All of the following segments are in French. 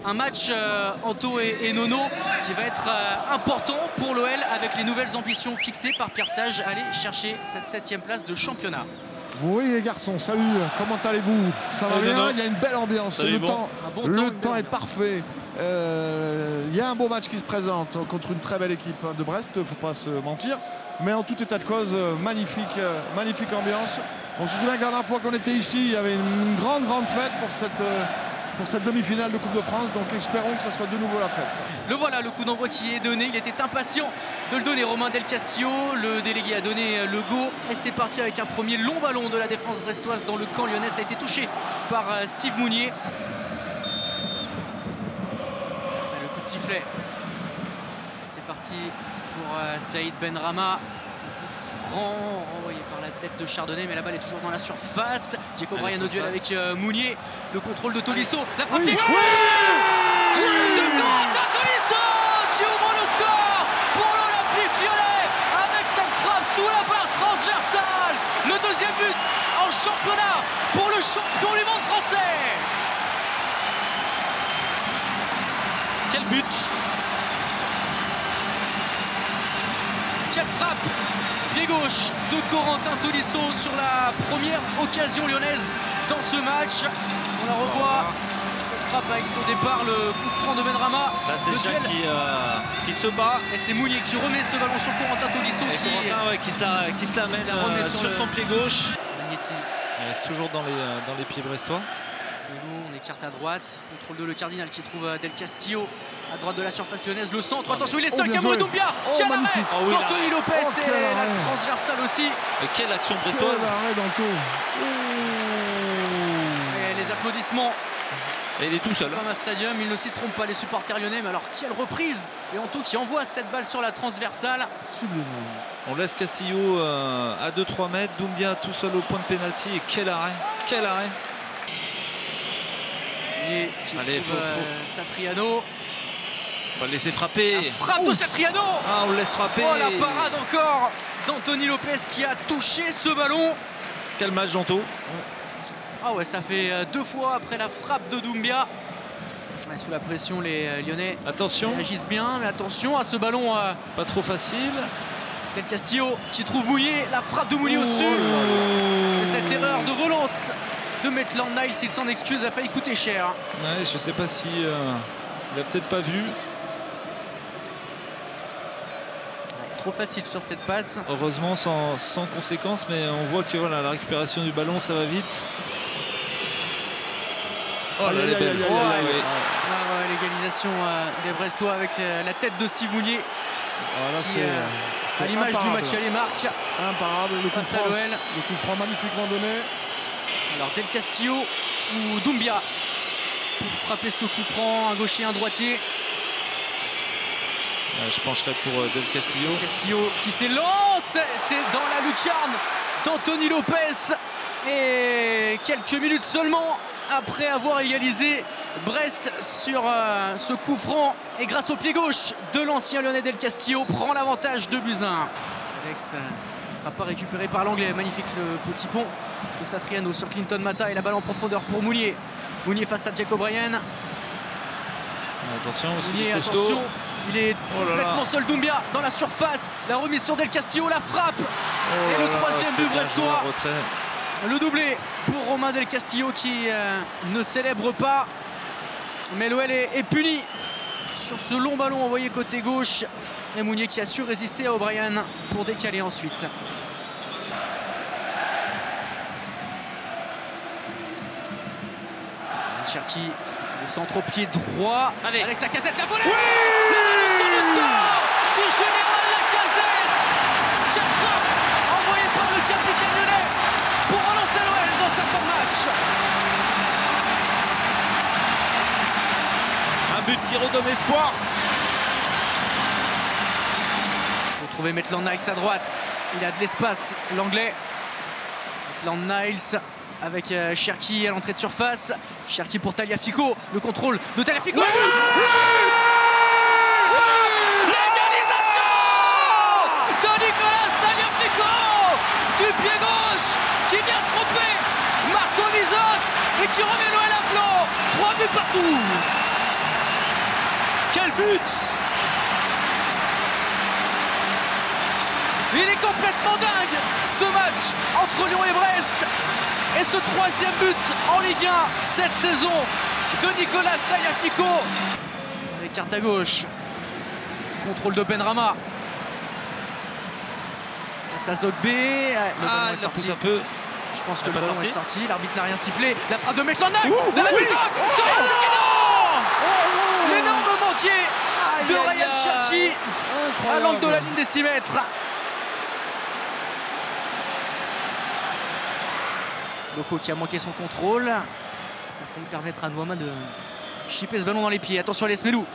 un match Anto et Nono qui va être important pour l'OL avec les nouvelles ambitions fixées par Pierre Sage, aller chercher cette 7e place de championnat. Oui les garçons, salut, comment allez-vous? Ça va bien, Nono. il y a une belle ambiance, Salut, le bon. temps est parfait. Il y a un beau match qui se présente contre une très belle équipe de Brest, il ne faut pas se mentir. Mais en tout état de cause, magnifique ambiance. On se souvient que la dernière fois qu'on était ici, il y avait une grande fête pour cette demi-finale de Coupe de France. Donc espérons que ça soit de nouveau la fête. Le voilà, le coup d'envoi qui est donné. Il était impatient de le donner, Romain Del Castillo. Le délégué a donné le go. Et c'est parti avec un premier long ballon de la défense brestoise dans le camp lyonnais. Ça a été touché par Steve Mounier. Et le coup de sifflet. C'est parti pour Saïd Benrahma. Franc renvoyé par la tête de Chardonnay, mais la balle est toujours dans la surface. Jack O'Brien au duel avec Mounier. Le contrôle de Tolisso. La frappe de Tolisso qui ouvre le score pour l'Olympique Lyonnais avec cette frappe sous la barre transversale. Le deuxième but en championnat pour le champion du monde français. Quel but! Quelle frappe! Pied gauche de Corentin Tolisso sur la première occasion lyonnaise dans ce match. On la revoit, cette frappe avec au départ le coup franc de Benrahma. Là c'est Jacques qui se bat. Et c'est Mounier qui remet ce ballon sur Corentin Tolisso. Et qui se la mène sur son pied gauche. Magnetti. Il reste toujours dans les pieds brestois. On écarte à droite, contrôle de Le Cardinal qui trouve Del Castillo à droite de la surface lyonnaise, le centre, attention il est seul, Cameron Doumbia, quel arrêt d'Anthony Lopez et la transversale aussi. Et quelle action brestoise. Quel arrêt d'Anto. Et les applaudissements. Et il est tout seul. Comme un stadium, il ne s'y trompe pas les supporters lyonnais, mais alors quelle reprise. Et Anto qui envoie cette balle sur la transversale. Sublime. On laisse Castillo à 2-3 mètres, Doumbia tout seul au point de pénalty et quel arrêt. Allez, faut Satriano. On va le laisser frapper. La frappe de Satriano. Ah, on le laisse frapper. Oh, la parade encore d'Anthony Lopez qui a touché ce ballon. Quel match Janto. Ah ouais, ça fait 2 fois après la frappe de Doumbia. Ouais, sous la pression, les Lyonnais agissent bien, mais attention à ce ballon. Pas trop facile. Del Castillo qui trouve Mounier, la frappe de Mounier au-dessus. Et cette erreur de relance de Maitland Niles, s'il s'en excuse, a failli coûter cher. Ouais, je sais pas si il a peut-être pas vu. Trop facile sur cette passe. Heureusement sans conséquence, mais on voit que voilà, la récupération du ballon ça va vite. Oh là, elle est belle. L'égalisation des Brestois avec la tête de Steve Mounier. Qui, à l'image du match aller marque. Imparable, le coup franc magnifiquement donné. Alors Del Castillo ou Doumbia pour frapper ce coup franc, un gaucher, un droitier. Je pencherai pour Del Castillo. Castillo qui s'élance, c'est dans la lucarne d'Anthony Lopez. Et quelques minutes seulement après avoir égalisé Brest sur ce coup franc. Et grâce au pied gauche de l'ancien Lyonnais, Del Castillo prend l'avantage de buts 1. Alex ne sera pas récupéré par l'anglais. Magnifique le petit pont de Satriano sur Clinton Mata et la balle en profondeur pour Mounier. Mounier face à Jack O'Brien. Attention aussi, Mounier, attention, il est complètement seul. Doumbia dans la surface. La remise sur Del Castillo, la frappe. Et le troisième but brestois. Le doublé pour Romain Del Castillo qui ne célèbre pas. Mais l'OL est puni sur ce long ballon envoyé côté gauche. Et Mounier qui a su résister à O'Brien pour décaler ensuite. Cherki, le centre au pied droit. Allez. Alex Lacazette, la volée. Oui, la sur le score du général Lacazette. Quelle frappe envoyée par le capitaine lyonnais pour relancer l'OL dans sa fin de match. Un but qui redonne espoir. Retrouver Maitland Niles à droite. Il a de l'espace, l'anglais. Maitland Niles avec Cherki à l'entrée de surface. Cherki pour Tagliafico. Le contrôle de Tagliafico. L'égalisation de Nicolas Tagliafico du pied gauche qui vient tromper Marco Lizotte et qui remet l'OL à flot. 3 buts partout. Quel but! Il est complètement dingue ce match entre Lyon et Brest. Et ce troisième but en Ligue 1 cette saison de Nicolas Tagliafico. Écarte à gauche. Contrôle de Benrahma. Face à Zogbe. Le ballon est sorti. Un peu. Je pense que le pas ballon sorti. est sorti. L'arbitre n'a rien sifflé. La frappe de Maitland-Niles. La oui. maison sur l'énorme manqué de Ryan Cherki à l'angle de la ligne des 6 mètres. Loco qui a manqué son contrôle. Ça a failli permettre à Nouama de chipper ce ballon dans les pieds. Attention à Lesmelou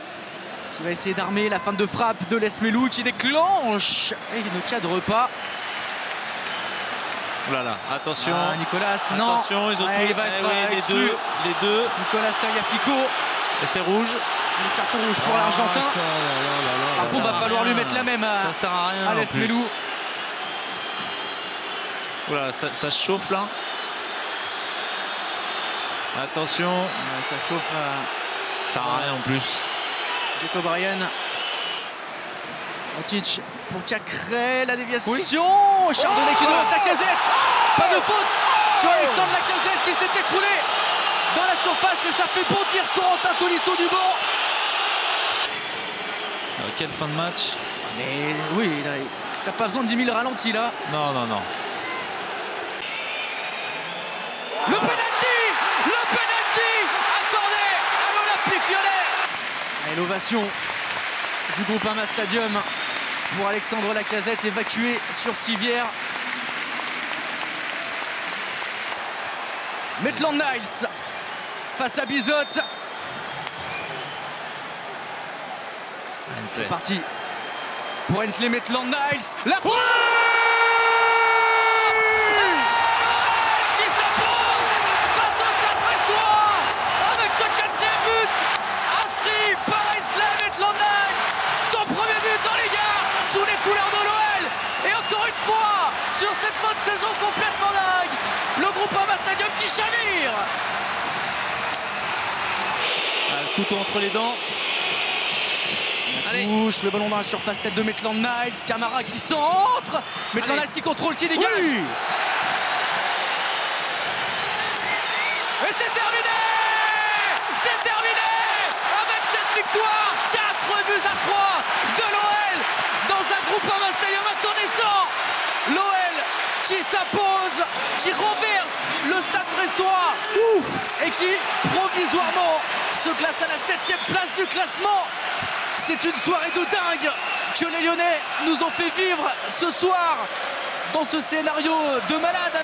qui va essayer d'armer la fin de frappe de Lesmelou qui déclenche et il ne cadre pas. Voilà, attention. Ah, Nicolas, non. Attention, ils ont tous il va être exclu. les deux. Nicolas Tagliafico. Et c'est rouge. Le carton rouge pour l'Argentin. Par contre, il va falloir lui mettre la même ça sert à rien à Lesmelou. Voilà, ça se chauffe là. Attention. Ça chauffe. Ça sert à rien en plus. Jacob Ryan. Matic pour Cacré, la déviation. Chardonnay qui devance Lacazette. Pas de faute sur Alexandre Lacazette qui s'est écroulé dans la surface et ça fait bondir Corentin Tolisso du banc. Quelle fin de match. Mais oui, t'as pas besoin de 10 000 ralentis là. Non. Le penalty accordé à l'Olympique Lyonnais. Et l'ovation du Groupama Stadium pour Alexandre Lacazette évacué sur civière. Maitland-Niles face à Bizotte. C'est parti pour Hensley Maitland-Niles. La frappe qui s'impose face au Stade Brestois avec ce 4e but inscrit par Hensley Maitland-Niles. Son premier but en Ligue 1 sous les couleurs de l'OL. Et encore une fois, sur cette fin de saison complètement dingue, le Groupama Stadium qui chavire. Le couteau entre les dents. Touche, le ballon dans la surface, tête de Maitland-Niles, Camara qui centre, Maitland-Niles qui contrôle, qui dégage. Et c'est terminé. C'est terminé avec cette victoire 4 buts à 3 de l'OL dans un Groupama Stadium incandescent. L'OL qui s'impose, qui renverse le Stade Brestois et qui provisoirement se classe à la 7e place du classement. C'est une soirée de dingue que les Lyonnais nous ont fait vivre ce soir dans ce scénario de malade.